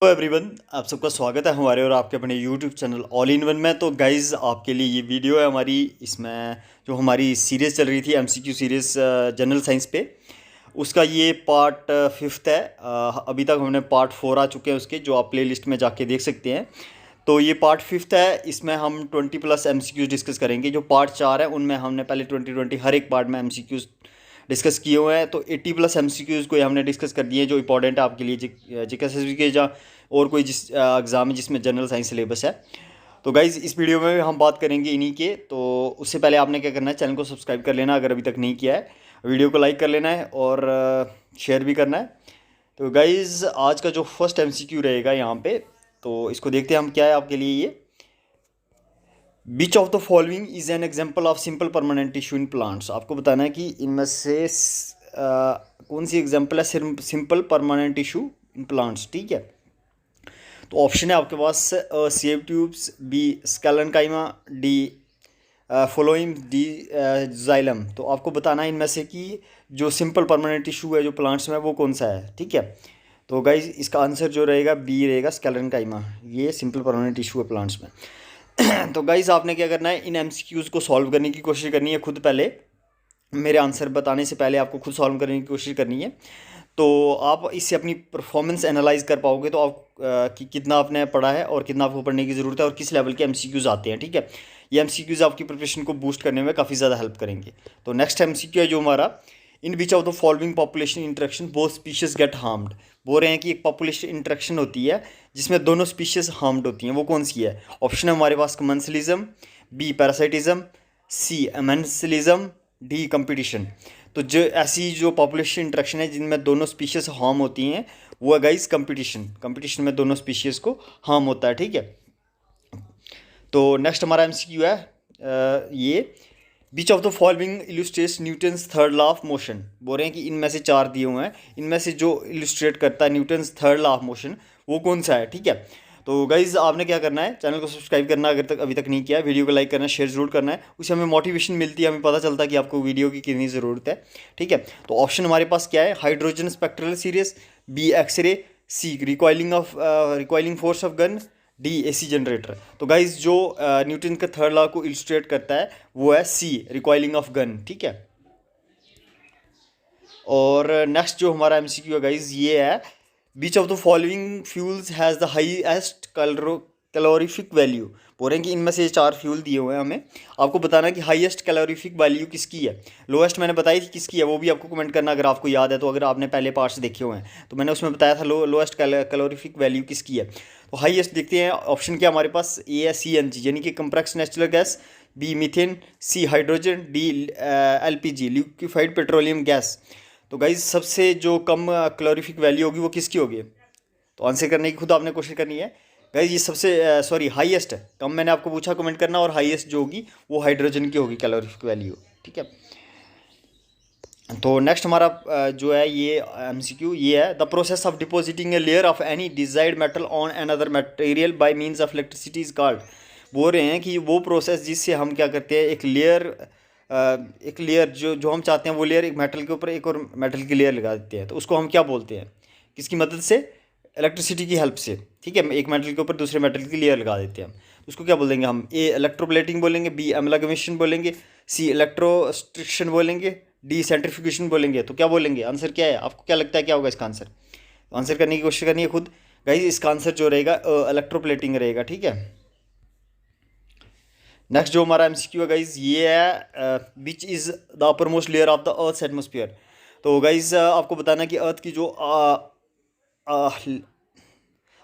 Hello everyone, आप सबका स्वागत है हमारे और आपके अपने YouTube channel all in one में। तो गाइज़ आपके लिए ये वीडियो है हमारी। इसमें जो हमारी सीरीज़ चल रही थी एमसीक्यू सीरीज़ जनरल साइंस पे, उसका ये पार्ट फिफ्थ है। अभी तक हमने पार्ट 4 आ चुके हैं उसके, जो आप प्ले लिस्ट में जाके देख सकते हैं। तो ये पार्ट फिफ्थ है, इसमें हम 20+ एमसीक्यूज डिस्कस करेंगे। जो पार्ट 4 है उनमें हमने पहले 20 हर एक पार्ट में एमसीक्यूज डिस्कस किए हुए हैं। तो 80+ एमसीक्यूज को हमने डिस्कस कर दिए जो इंपॉर्टेंट है आपके लिए, जीके के या और कोई जिस एग्ज़ाम है जिसमें जनरल साइंस सिलेबस है। तो गाइज़ इस वीडियो में हम बात करेंगे इन्हीं के। तो उससे पहले आपने क्या करना है, चैनल को सब्सक्राइब कर लेना अगर अभी तक नहीं किया है, वीडियो को लाइक कर लेना है और शेयर भी करना है। तो गाइज़ आज का जो फर्स्ट एमसीक्यू रहेगा यहाँ पे, तो इसको देखते हैं हम क्या है आपके लिए ये। Which of the following is an example of simple permanent tissue in plants. आपको बताना है कि इनमें से कौन सी एग्जाम्पल है simple permanent tissue in plants. ठीक है, तो ऑप्शन है आपके पास sieve tubes, B sclerenchyma, D phloem, D xylem. तो आपको बताना है इनमें से कि जो सिंपल परमानेंट टिश्यू है जो प्लांट्स में वो कौन सा है। ठीक है, तो गाइज इसका आंसर जो रहेगा बी रहेगा, स्केलेनकाइमा। ये सिंपल परमानेंट टिश्यू है प्लांट्स में। तो गाइज आपने क्या करना है, इन एमसीक्यूज़ को सॉल्व करने की कोशिश करनी है खुद। पहले मेरे आंसर बताने से पहले आपको खुद सॉल्व करने की कोशिश करनी है। तो आप इससे अपनी परफॉर्मेंस एनालाइज कर पाओगे, तो आप कि कितना आपने पढ़ा है और कितना आपको पढ़ने की ज़रूरत है और किस लेवल के एमसीक्यूज़ आते हैं। ठीक है, ये एमसीक्यूज़ आपकी प्रिपरेशन को बूस्ट करने में काफ़ी ज़्यादा हेल्प करेंगे। तो नेक्स्ट एमसीक्यू है जो हमारा, in which of the following population interaction both species get harmed. बोल रहे हैं कि एक पॉपुलेशन इंटरेक्शन होती है जिसमें दोनों स्पीशीज हार्म्ड होती हैं, वो कौन सी है। ऑप्शन है हमारे पास कमेंसलिज्म, बी पैरासाइटिज्म, सी एमेंसलिज्म, डी कंपटीशन। तो जो ऐसी जो पॉपुलेशन इंटरेक्शन है जिनमें दोनों स्पीशीज हार्म होती हैं वो है गाइस कंपटीशन। कंपटीशन में दोनों स्पीशीज को हार्म होता है। ठीक है, तो नेक्स्ट हमारा एमसीक्यू है ये, which of the following illustrates Newton's third law of motion. बोल रहे हैं कि इनमें से 4 दिए हुए हैं, इनमें से जो इलुस्ट्रेट करता है Newton's third law of motion वो कौन सा है। ठीक है, तो गाइज़ आपने क्या करना है, चैनल को सब्सक्राइब करना अगर तक अभी तक नहीं किया है, वीडियो को लाइक करना, शेयर जरूर करना है। उससे हमें मोटिवेशन मिलती है, हमें पता चलता है कि आपको वीडियो की कितनी ज़रूरत है। ठीक है, तो ऑप्शन हमारे पास क्या है, hydrogen spectral series, B X ray, C recoiling force of gun, D AC generator. तो गाइज जो न्यूटन का थर्ड लॉ को इलस्ट्रेट करता है वो है सी, रिकॉइलिंग ऑफ गन। ठीक है, और नेक्स्ट जो हमारा एमसीक्यू है गाइज ये है, which of the following fuels has the highest calorific value. बोल रहे हैं कि इनमें से 4 फ्यूल दिए हुए हैं, हमें आपको बताना है कि हाईएस्ट कैलोरीफिक वैल्यू किसकी है। लोएस्ट मैंने बताई थी किसकी है, वो भी आपको कमेंट करना अगर आपको याद है। तो अगर आपने पहले पार्ट्स देखे हुए हैं तो मैंने उसमें बताया था लोएस्ट कैलोरीफिक वैल्यू किसकी है। तो हाईएस्ट देखते हैं, ऑप्शन क्या हमारे पास, ए है CNG यानी कि compressed natural gas, B methane, C hydrogen, D LPG liquefied petroleum gas. तो गाइज सबसे जो कम कैलोरीफिक वैल्यू होगी वो किसकी होगी, तो आंसर करने की खुद आपने कोशिश करनी है। गाइज ये सबसे सॉरी हाईएस्ट है, कम मैंने आपको पूछा कमेंट करना, और हाईएस्ट जो होगी वो हाइड्रोजन की होगी कैलोरीफिक वैल्यू। ठीक है, तो नेक्स्ट हमारा जो है ये एमसीक्यू ये है, the process of depositing a layer of any desired metal on another material by means of electricity is called. बोल रहे हैं कि वो प्रोसेस जिससे हम क्या करते हैं, एक लेयर जो जो हम चाहते हैं वो लेयर एक मेटल के ऊपर एक और मेटल की लेयर लगा देते हैं, तो उसको हम क्या बोलते हैं, किसकी मदद से, इलेक्ट्रिसिटी की हेल्प से। ठीक है, एक मेटल के ऊपर दूसरे मेटल की लेयर लगा देते हैं हम, तो उसको क्या बोलेंगे हम, ए इलेक्ट्रोप्लेटिंग बोलेंगे, बी एमलगमेशन बोलेंगे, सी इलेक्ट्रोस्ट्रिक्शन बोलेंगे, डी सेंट्रीफ्यूगेशन बोलेंगे। तो क्या बोलेंगे, आंसर क्या है, आपको क्या लगता है क्या होगा इसका आंसर, तो आंसर करने की कोशिश करनी है खुद। गाइस इसका आंसर जो रहेगा इलेक्ट्रोप्लेटिंग रहेगा। ठीक है, नेक्स्ट जो हमारा एमसीक्यू है गाइज ये है, which is the upper most layer of the earth atmosphere. तो गाइज आपको बताना है कि अर्थ की जो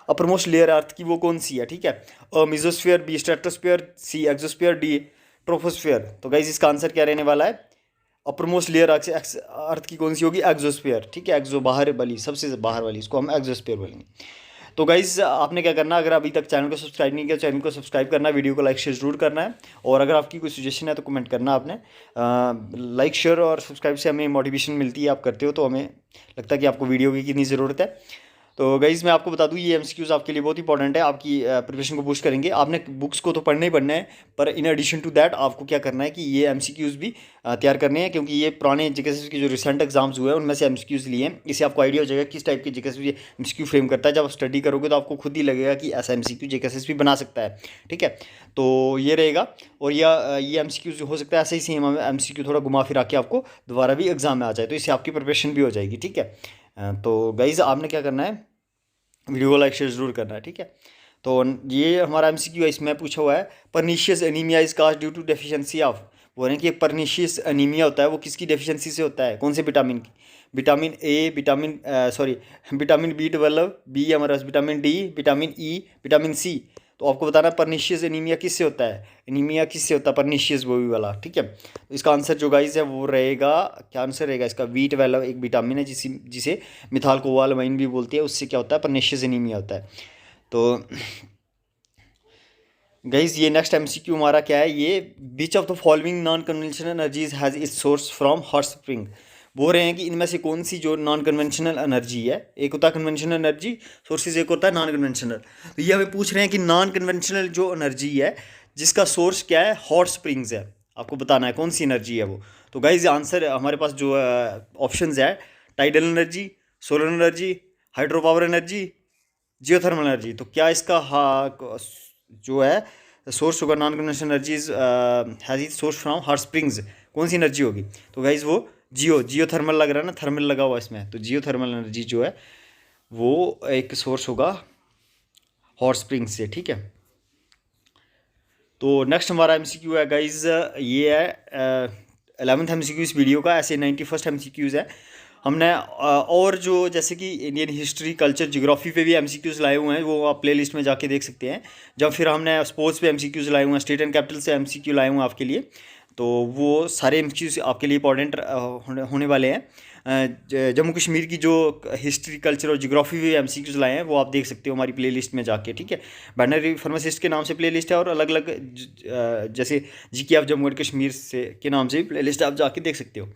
अपर मोस्ट लेयर अर्थ की वो कौन सी है। ठीक है, मिजोस्फीयर, बी स्ट्रेटोस्फीयर, सी एक्सोस्फीयर, डी ट्रोपोस्फीयर। तो गाइज इसका आंसर क्या रहने वाला है, अपर मोस्ट लेयर अर्थ की कौन सी होगी, एक्सोस्फीयर। ठीक है, एक्सो बाहर वाली, सबसे बाहर वाली, इसको हम एक्सोस्फीयर बोलेंगे। तो गाइज़ आपने क्या करना, अगर अभी तक चैनल को सब्सक्राइब नहीं किया चैनल को सब्सक्राइब करना, वीडियो को लाइक शेयर जरूर करना है, और अगर आपकी कोई सजेशन है तो कमेंट करना आपने। लाइक शेयर और सब्सक्राइब से हमें मोटिवेशन मिलती है, आप करते हो तो हमें लगता है कि आपको वीडियो की कितनी ज़रूरत है। तो गाइज़ मैं आपको बता दूं ये एमसीक्यूज़ आपके लिए बहुत इंपॉर्टेंट है, आपकी प्रिपरेशन को बूस्ट करेंगे। आपने बुक्स को तो पढ़ना ही पढ़ना है, पर इन एडिशन टू दैट आपको क्या करना है कि ये एमसीक्यूज़ भी तैयार करने हैं, क्योंकि ये पुराने जीकेएसएस के जो रिसेंट एग्जाम्स हुए हैं उनमें से एमसीक्यूज़ लिए हैं। इससे आपको आइडिया हो जाएगा किस टाइप की जीकेएसएस ये एमसीक्यू फ्रेम करता है। जब आप स्टडी करोगे तो आपको खुद ही लगेगा कि ऐसा एमसीक्यू जीकेएसएस भी बना सकता है, ठीक है। तो ये रहेगा। और ये एमसीक्यूज़ हो सकता है ऐसे ही सेम एमसीक्यू थोड़ा घुमा फिरा के आपको दोबारा भी एग्जाम में आ जाए, तो इससे आपकी प्रिपरेशन भी हो जाएगी, ठीक है। तो गाइज़ आपने क्या करना है, वीडियो को लाइक शेयर जरूर करना है, ठीक है। तो ये हमारा एमसीक्यू है, इसमें पूछा हुआ है pernicious anaemia is cause due to deficiency of. बोल रहे हैं कि एक पर्निशियस एनीमिया होता है वो किसकी डेफिशिएंसी से होता है, कौन से विटामिन की। विटामिन ए, विटामिन बी12, बी हमारे पास vitamin D, vitamin E, vitamin C. तो आपको बताना पर्निशियस एनीमिया किससे होता है, एनीमिया किससे होता है, पर्निशियस वो भी वाला, ठीक है। तो इसका आंसर जो गाइस है वो रहेगा, क्या आंसर रहेगा इसका, बी12 एक विटामिन है जिसे मिथाइल कोबालामाइन भी बोलती है, उससे क्या होता है पर्निशियस एनीमिया होता है। तो गाइज ये नेक्स्ट एमसीक्यू हमारा क्या है, ये which of the following non conventional energies has its source from hot spring. बोल रहे हैं कि इनमें से कौन सी जो नॉन कन्वेंशनल एनर्जी है, एक होता है कन्वेंशनल एनर्जी सोर्सेज, एक होता है नॉन कन्वेंशनल। तो ये हमें पूछ रहे हैं कि नॉन कन्वेंशनल जो एनर्जी है जिसका सोर्स क्या है, हॉट स्प्रिंग्स है, आपको बताना है कौन सी एनर्जी है वो। तो गाइज आंसर हमारे पास जो ऑप्शंस है, tidal energy, solar energy, hydro power energy, geothermal energy. तो क्या इसका जो है सोर्स होगा non conventional energies has it source from hot springs, कौन सी एनर्जी होगी। तो गाइज वो जियोथर्मल लग रहा है ना, थर्मल लगा हुआ इसमें, तो जियोथर्मल एनर्जी जो है वो एक सोर्स होगा हॉट स्प्रिंग्स से, ठीक है। तो नेक्स्ट हमारा एमसीक्यू है गाइज, ये है 11th एमसीक्यू इस वीडियो का, ऐसे 91st एमसीक्यूज़ है। हमने और जो जैसे कि इंडियन हिस्ट्री, कल्चर, ज्योग्राफी पे भी एमसीक्यूज़ लाए हुए हैं, वो आप प्लेलिस्ट में जाके देख सकते हैं। जब फिर हमने स्पोर्ट्स पे एमसीक्यूज़ लाए हुए हैं, स्टेट एंड कैपिटल से एमसीक्यू लाए हुए हैं आपके लिए, तो वो सारे एमसीक्यूज़ आपके लिए इंपॉर्टेंट होने वाले हैं। जम्मू कश्मीर की जो हिस्ट्री, कल्चर और ज्योग्राफी भी एमसीक्यूज़ लाए हैं वो आप देख सकते हो हमारी प्लेलिस्ट में जाके, ठीक है। बैनरी फार्मासिस्ट के नाम से प्लेलिस्ट है, और अलग अलग जैसे GK of Jammu and Kashmir से के नाम से भी प्लेलिस्ट आप जाके देख सकते हो।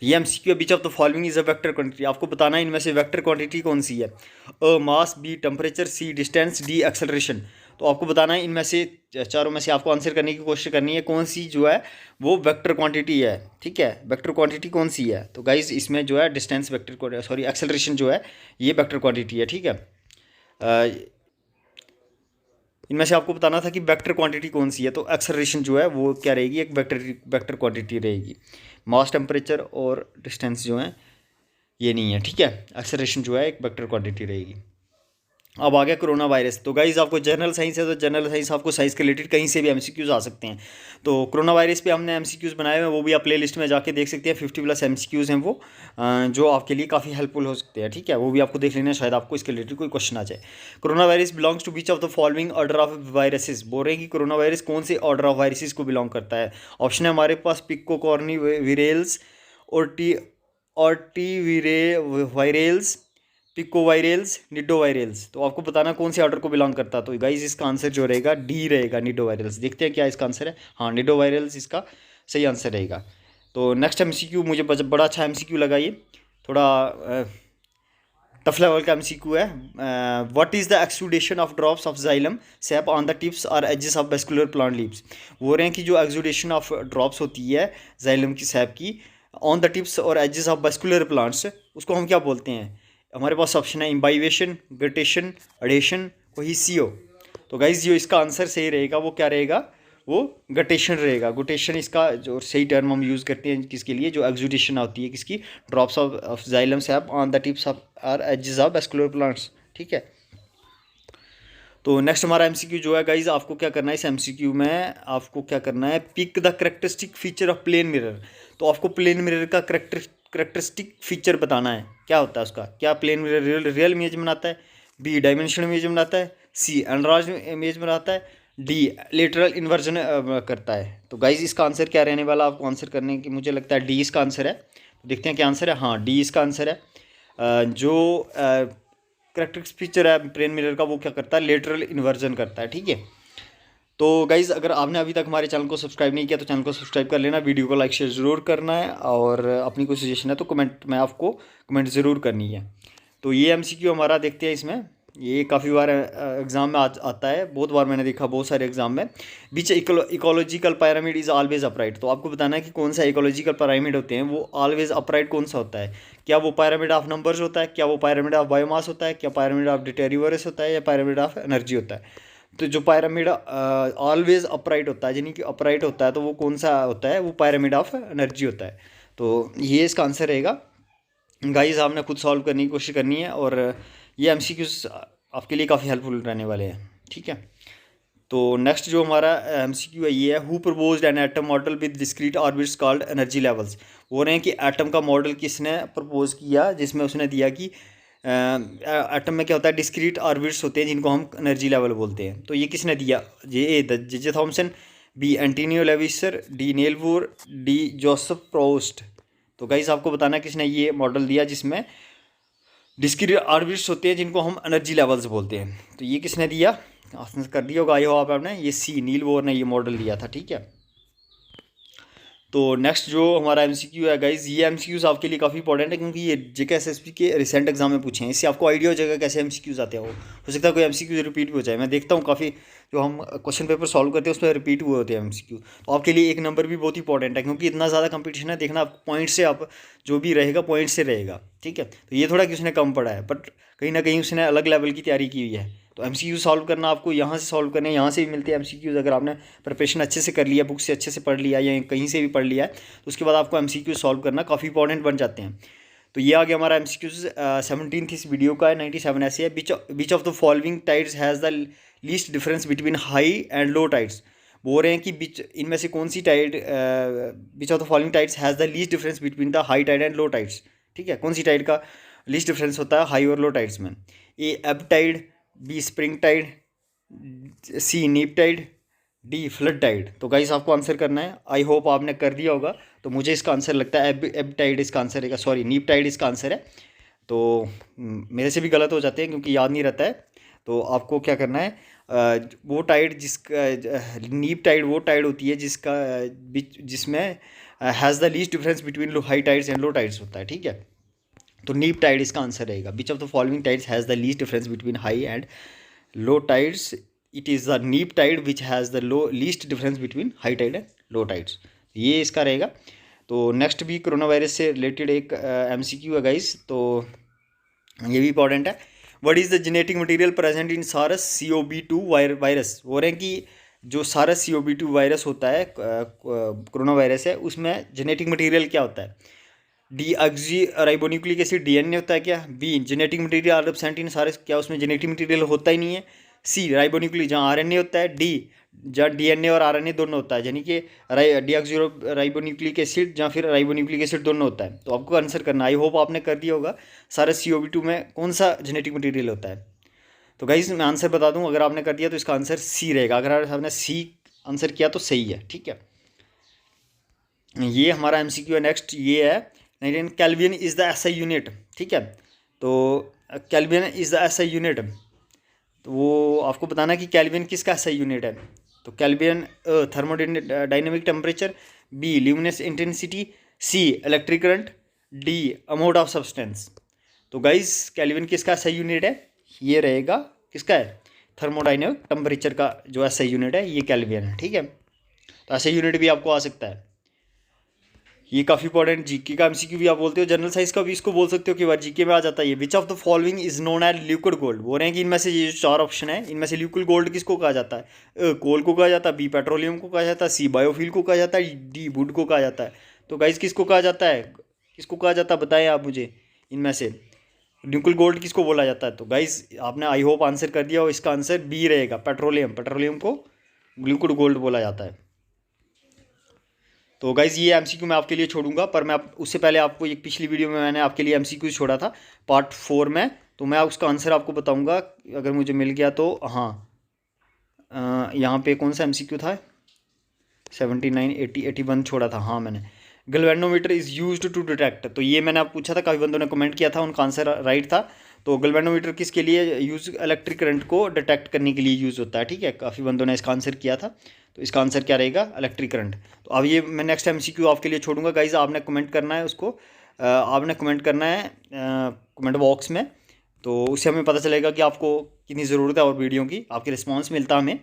ये MCQ beach of the following is a vector quantity, आपको बताना है इनमें से वेक्टर क्वांटिटी कौन सी है। मास, बी टेम्परेचर, सी डिस्टेंस, डी एक्सेलरेशन। तो आपको बताना है इनमें से चारों में से आपको आंसर करने की कोशिश करनी है कौन सी जो है वो वेक्टर क्वांटिटी है, ठीक है। वेक्टर क्वांटिटी कौन सी है, तो गाइज इसमें जो है डिस्टेंस वेक्टर, सॉरी एक्सेलरेशन जो है ये वेक्टर क्वांटिटी है, ठीक है। इनमें से आपको बताना था कि वेक्टर क्वांटिटी कौन सी है, तो एक्सेलरेशन जो है वो क्या रहेगी, एक वेक्टर क्वांटिटी रहेगी। मास, टेम्परेचर और डिस्टेंस जो है ये नहीं है, ठीक है। एक्सेलरेशन जो है एक वेक्टर क्वांटिटी रहेगी। अब आ गया कोरोना वायरस। तो गाइज आपको जनरल साइंस है, तो जनरल साइंस आपको साइंस के रिलेटेड कहीं से भी एमसीक्यूज आ सकते हैं। तो कोरोना वायरस पे हमने एमसीक्यूज बनाए हुए हैं, वो भी आप प्ले लिस्ट में जाके देख सकते हैं। 50+ एमसीक्यूज हैं वो, जो आपके लिए काफ़ी हेल्पफुल हो सकते हैं, ठीक है। वो भी आपको देख लेना, शायद आपको इसके रिलेटेड कोई क्वेश्चन आ जाए। Corona virus belongs to which of the following order of viruses. बोल रहे हैं कि कोरोना वायरस कौन से ऑर्डर ऑफ वायरसेस को बिलोंग करता है। ऑप्शन है हमारे पास पिकोकॉर्नी विरेल्स, वायरल्स, पिकोवायरल्स, निडोवायरल्स। तो आपको बताना कौन से ऑर्डर को बिलोंग करता है। तो गाइज इसका आंसर जो रहेगा डी रहेगा, निडोवायरल्स। देखते हैं क्या इसका आंसर है, हाँ निडोवायरल्स इसका सही आंसर रहेगा। तो नेक्स्ट एमसीक्यू मुझे बड़ा अच्छा एमसीक्यू लगा, ये थोड़ा टफ लेवल का एमसीक्यू है। What is the exudation of drops of xylem sap on the tips और edges of vascular plant leaves. बोल रहे हैं कि जो एक्सुडेशन ऑफ ड्रॉप्स होती है जाइलम की सैप की ऑन द टिप्स और एजेस ऑफ वेस्कुलर प्लांट्स, उसको हम क्या बोलते हैं। हमारे पास ऑप्शन है इम्बाइवेशन, ग्रेटेशन, अडेशन, कोहिसियो। तो गाइज जो इसका आंसर सही रहेगा वो क्या रहेगा, वो गटेशन रहेगा। गुटेशन इसका जो सही टर्म हम यूज़ करते हैं किसके लिए, जो एक्सुडेशन होती है किसकी, drops of xylem sap on the tips of or edges of vascular plants, ठीक है। तो नेक्स्ट हमारा एमसीक्यू जो है गाइज, आपको क्या करना है इस एमसीक्यू में, आपको क्या करना है, pick the characteristic feature of plane mirror. तो आपको प्लेन मिरर का करेक्टरिस्टिक फीचर बताना है, क्या होता है उसका, क्या प्लेन मिरर रियल इमेज बनाता है, बी डायमेंशनल इमेज बनाता है, सी एनलार्ज इमेज बनाता है, डी लेटरल इन्वर्जन करता है। तो गाइज इसका आंसर क्या रहने वाला, आपको आंसर करने की मुझे लगता है डी इसका आंसर है। तो देखते हैं क्या आंसर है, हाँ डी इसका आंसर है। जो करेक्टरिस्टिक फीचर है प्लेन मिरर का वो क्या करता है, लेटरल इन्वर्जन करता है, ठीक है। तो गाइज़ अगर आपने अभी तक हमारे चैनल को सब्सक्राइब नहीं किया तो चैनल को सब्सक्राइब कर लेना, वीडियो को लाइक शेयर ज़रूर करना है, और अपनी कोई सजेशन है तो कमेंट में आपको कमेंट ज़रूर करनी है। तो ये एमसीक्यू हमारा देखते हैं इसमें। ये काफ़ी बार एग्ज़ाम में आता है, बहुत बार मैंने देखा बहुत सारे एग्जाम में। Which ecological pyramid is always upright. तो आपको बताना है कि कौन सा इकोलॉजिकल पिरामिड होते हैं वो ऑलवेज अपराइट कौन सा होता है। क्या वो पिरामिड ऑफ नंबर्स होता है, क्या वो पिरामिड ऑफ बायोमास होता है, क्या पिरामिड ऑफ डिटेरियोरस होता है, या पिरामिड ऑफ एनर्जी होता है। तो जो पिरामिड ऑलवेज अपराइट होता है, यानी कि अपराइट होता है, तो वो कौन सा होता है, वो पिरामिड ऑफ एनर्जी होता है। तो ये इसका आंसर रहेगा। गाइस आपने खुद सॉल्व करने की कोशिश करनी है, और ये एमसीक्यूज आपके लिए काफ़ी हेल्पफुल रहने वाले हैं, ठीक है। तो नेक्स्ट जो हमारा एमसीक्यू है ये है, who proposed an atom model with discrete orbits called energy levels. बोल रहे हैं कि एटम का मॉडल किसने प्रपोज किया, जिसमें उसने दिया कि एटम में क्या होता है, डिस्क्रीट ऑर्बिट्स होते हैं जिनको हम एनर्जी लेवल बोलते हैं। तो ये किसने दिया, J Thomson, B Antonio Lavoisier, D Niels Bohr, D Joseph Proust. तो गाइस आपको बताना किसने ये मॉडल दिया जिसमें डिस्क्रीट ऑर्बिट्स होते हैं जिनको हम एनर्जी लेवल्स बोलते हैं। तो ये किसने दिया, आपने कर दिया होगा आई हो आपने, ये सी नील बोर ने ये मॉडल दिया था, ठीक है। तो नेक्स्ट जो हमारा एमसीक्यू है गाइज, ये एमसीक्यूज आपके लिए काफ़ी इंपॉर्टेंट है क्योंकि ये जेके एसएसबी के रिसेंट एग्जाम में पूछे हैं। इससे आपको आइडिया हो जाएगा कैसे एमसीक्यूज आते हैं। हो सकता है कोई एमसीक्यू रिपीट भी हो जाए। मैं देखता हूँ काफ़ी जो हम क्वेश्चन पेपर सॉल्व करते हैं उसमें रिपीट हुए होते हैं एमसीक्यू। तो आपके लिए एक नंबर भी बहुत इंपॉर्टेंट है क्योंकि इतना ज़्यादा कंपटीशन है। देखना आप पॉइंट से, आप जो भी रहेगा पॉइंट से रहेगा, ठीक है। तो ये थोड़ा कि उसने कम पढ़ा है, बट कहीं ना कहीं उसने अलग लेवल की तैयारी की हुई है। तो एमसीक्यू सॉल्व करना आपको यहाँ से सॉल्व करने, यहाँ से भी मिलते हैं एमसीक्यूज। अगर आपने प्रिपरेशन अच्छे से कर लिया, बुक से अच्छे से पढ़ लिया या कहीं से भी पढ़ लिया है, तो उसके बाद आपको एमसीक्यू सॉल्व करना काफ़ी इंपॉर्टेंट बन जाते हैं। तो ये आ गया हमारा एमसीक्यूज 17th इस वीडियो का है। 97 ऐसे है, which of the following tides has the least difference between high and low tides. बोल रहे हैं कि बीच इनमें से कौन सी tide, which of the following tides has the least difference between the high tide and low tides, ठीक है। कौन सी टाइड का लीस्ट डिफरेंस होता है हाई और लो टाइड्स में। A ebb tide, B spring tide, C neap tide, D flood Tide. तो गाइस आपको आंसर करना है। आई होप आपने कर दिया होगा। तो मुझे इसका आंसर लगता है एब टाइड इसका आंसर है, सॉरी नीप टाइड इसका आंसर है। तो मेरे से भी गलत हो जाते हैं क्योंकि याद नहीं रहता है। तो आपको क्या करना है, वो टाइड जिसका नीप टाइड वो टाइड होती है जिसका जिसमें has the least difference between low high tides and low tides होता है, ठीक है। तो नीप टाइड इसका आंसर रहेगा। Which of the following tides has the least difference between high and low tides, it is the neap tide which has the low least difference between high tide and low tides. ये इसका रहेगा। तो next भी corona virus से related एक MCQ है guys, तो ये भी इंपॉर्टेंट है। What is the genetic material present in SARS CoV-2 virus. बोल रहे हैं कि जो सारस CoV-2 वायरस होता है, कोरोना वायरस है, उसमें जेनेटिक मटेरियल क्या होता है। Deoxyribonucleic acid DNA होता है क्या। B genetic material are absent in सारे, क्या उसमें जेनेटिक मटेरियल होता ही नहीं है। सी राइबोन्यूक्लिक जहाँ RNA होता है। डी जहाँ DNA और RNA दोनों होता है, यानी कि डी ऑक्सी राइबोन्यूक्लिक एसिड जहाँ फिर राइबोन्यूक्लिक एसिड दोनों होता है। तो आपको आंसर करना, आई होप आपने कर दिया होगा, सारे CoV-2 में कौन सा जेनेटिक मटीरियल होता है। तो गाइस मैं आंसर बता दूँ, अगर आपने कर दिया तो इसका आंसर सी रहेगा। अगर आपने सी आंसर किया तो सही है, ठीक है। ये हमारा MCQ है। नेक्स्ट ये है, kelvin is the SI unit, ठीक है। तो kelvin is the SI unit, तो वो आपको बताना कि केल्विन किसका SI यूनिट है। तो Kelvin thermodynamic temperature, B luminous intensity, C electric current, D amount of substance. तो गाइस केल्विन किसका SI यूनिट है, ये रहेगा किसका है, थर्मोडाइनमिक टेम्परेचर का जो SI यूनिट है ये केल्विन है, ठीक है। तो SI यूनिट भी आपको आ सकता है। ये काफ़ी इंपॉर्टेंट जीके का MCQ भी आप बोलते हो, जनरल साइंस का भी इसको बोल सकते हो कि बार जीके में आ जाता है ये। Which of the following is known as liquid gold. बोल रहे हैं कि इनमें से ये जो 4 ऑप्शन है इनमें से लिक्विड गोल्ड किसको कहा जाता है। कोल को कहा जाता है, बी पेट्रोलियम को कहा जाता है, सी बायोफ्यूल को कहा जाता है, डी वुड को कहा जाता है। तो गाइस किसको कहा जाता है, किसको कहा जाता है बताएं आप मुझे, इनमें से लिक्विड गोल्ड किसको बोला जाता है। तो गाइस आपने आई होप आंसर कर दिया और इसका आंसर बी रहेगा, पेट्रोलियम। पेट्रोलियम को लिक्विड गोल्ड बोला जाता है। तो गाइज़ ये MCQ मैं आपके लिए छोड़ूंगा, पर मैं उससे पहले आपको एक पिछली वीडियो में मैंने आपके लिए MCQ छोड़ा था पार्ट 4 में, तो मैं उसका आंसर आपको बताऊंगा अगर मुझे मिल गया तो। हाँ यहाँ पे कौन सा MCQ था, 79, 80, 81 छोड़ा था हाँ मैंने। Galvanometer is used to detect, तो ये मैंने आप पूछा था, काफ़ी बंदों ने कमेंट किया था, उनका आंसर राइट था। तो गैल्वेनोमीटर किसके लिए यूज़, इलेक्ट्रिक करंट को डिटेक्ट करने के लिए यूज़ होता है, ठीक है। काफ़ी बंदों ने इसका आंसर किया था, तो इसका आंसर क्या रहेगा, इलेक्ट्रिक करंट। तो अब ये मैं नेक्स्ट MCQ आपके लिए छोड़ूंगा गाइज, आपने कमेंट करना है उसको, आपने कमेंट करना है कमेंट बॉक्स में तो उससे हमें पता चलेगा कि आपको कितनी ज़रूरत है और वीडियो की, आपकी रिस्पॉन्स मिलता हमें।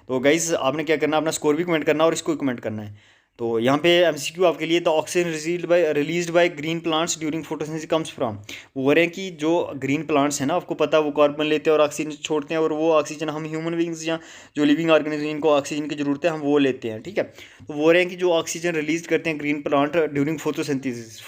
तो गाइज़ आपने क्या करना है, अपना स्कोर भी कमेंट करना और इसको भी कमेंट करना है। तो यहाँ पे एमसीक्यू आपके लिए, the oxygen released by green plants during photosynthesis comes from. वो बोल रहे हैं कि जो ग्रीन प्लांट्स हैं ना, आपको पता है वो कार्बन लेते हैं और ऑक्सीजन छोड़ते हैं, और वो ऑक्सीजन हम ह्यूमन बींग्स या जो लिविंग ऑर्गेनिज्म जिनको ऑक्सीजन की जरूरत है हम वो लेते हैं, ठीक है। तो वो बोल रहे हैं कि जो ऑक्सीजन रिलीज करते हैं ग्रीन प्लांट ड्यूरिंग फोटोसिंथेसिस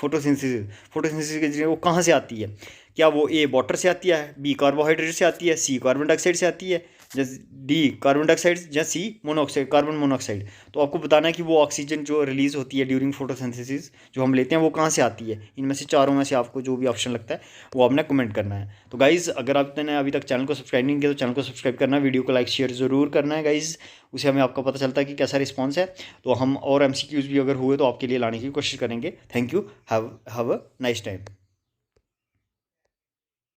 के जरिए, वो कहाँ से आती है? क्या वो ए वाटर से आती है, बी कार्बोहाइड्रेट से आती है, सी कार्बन डाइऑक्साइड से आती है, जैसे डी कार्बन डाइऑक्साइड या सी मोनोऑक्साइड कार्बन मोनोऑक्साइड। तो आपको बताना है कि वो ऑक्सीजन जो रिलीज़ होती है ड्यूरिंग फोटोसिंथेसिस जो हम लेते हैं वो कहाँ से आती है। इनमें से चारों में से आपको जो भी ऑप्शन लगता है वो आपने कमेंट करना है। तो गाइज़ अगर आपने अभी तक चैनल को सब्सक्राइब नहीं किया तो चैनल को सब्सक्राइब करना है, वीडियो को लाइक शेयर ज़रूर करना है गाइज़, उससे हमें आपका पता चलता है कि कैसा रिस्पॉन्स है। तो हम और MCQs भी अगर हुए तो आपके लिए लाने की कोशिश करेंगे। Thank you, have a nice time.